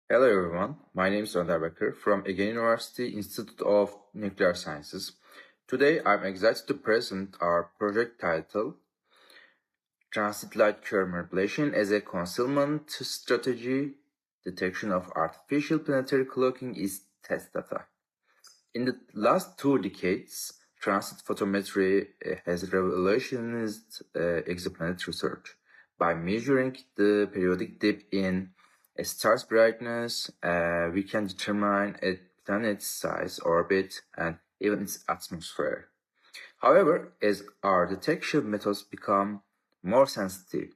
Hello everyone, my name is Önder Becker from Ege University Institute of Nuclear Sciences. Today I'm excited to present our project titled Transit Light Curve Manipulation as a Concealment Strategy. Detection of Artificial Planetary Cloaking is Test Data. In the last 2 decades, transit photometry has revolutionized exoplanet research. By measuring the periodic dip in a star's brightness, we can determine a planet's size, orbit, and even its atmosphere. However, as our detection methods become more sensitive,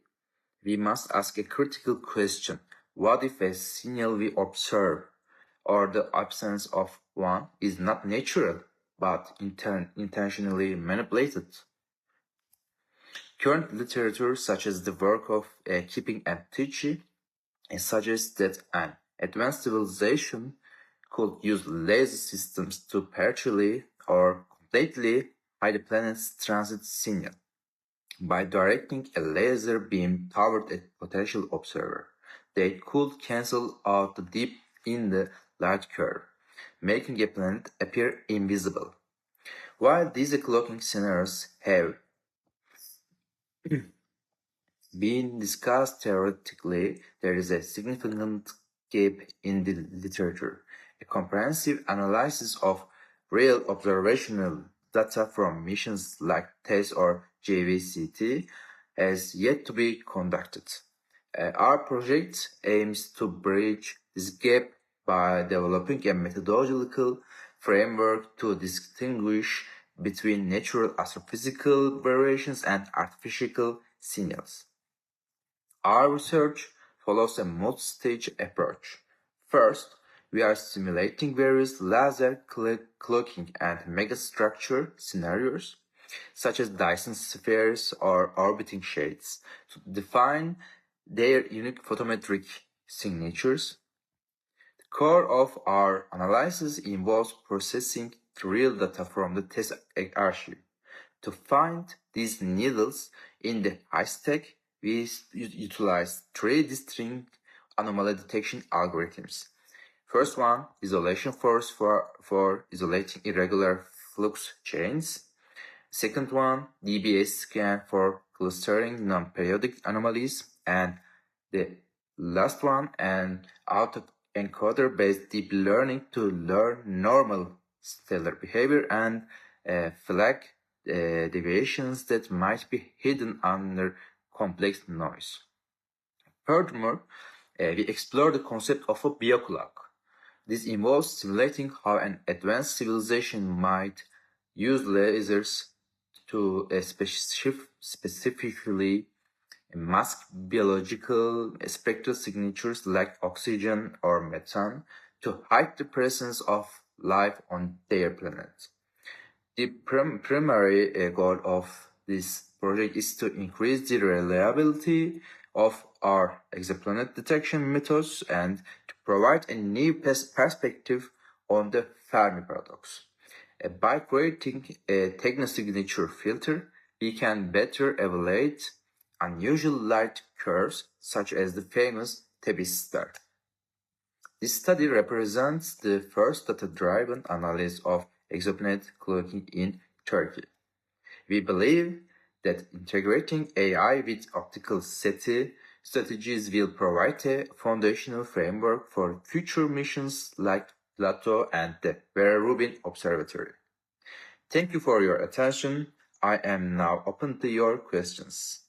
we must ask a critical question. What if a signal we observe or the absence of one is not natural but intentionally manipulated? Current literature, such as the work of Keeping and Tichy, suggests that an advanced civilization could use laser systems to partially or completely hide the planet's transit signal. By directing a laser beam toward a potential observer, they could cancel out the dip in the light curve, making a planet appear invisible. While these cloaking scenarios have been discussed theoretically, there is a significant gap in the literature. A comprehensive analysis of real observational data from missions like TESS or JVCT has yet to be conducted. Our project aims to bridge this gap by developing a methodological framework to distinguish between natural astrophysical variations and artificial signals. Our research follows a multi-stage approach. First, we are simulating various laser cloaking and megastructure scenarios, such as Dyson spheres or orbiting shades, to define their unique photometric signatures. The core of our analysis involves processing real data from the TESS archive. To find these needles in the haystack, we utilize 3 distinct anomaly detection algorithms. First one, isolation force for isolating irregular flux chains. Second one, DBS scan for clustering non-periodic anomalies. And the last one, an autoencoder-based deep learning to learn normal stellar behavior and flag deviations that might be hidden under complex noise. Furthermore, we explore the concept of a bioclock. This involves simulating how an advanced civilization might use lasers to specifically mask biological spectral signatures like oxygen or methane to hide the presence of life on their planet. The primary goal of this project is to increase the reliability of our exoplanet detection methods and to provide a new perspective on the Fermi paradox. By creating a technosignature filter, we can better evaluate unusual light curves such as the famous Tebis star. This study represents the first data-driven analysis of exoplanet cloaking in Turkey. We believe that integrating AI with optical SETI strategies will provide a foundational framework for future missions like Plato and the Vera Rubin Observatory. Thank you for your attention. I am now open to your questions.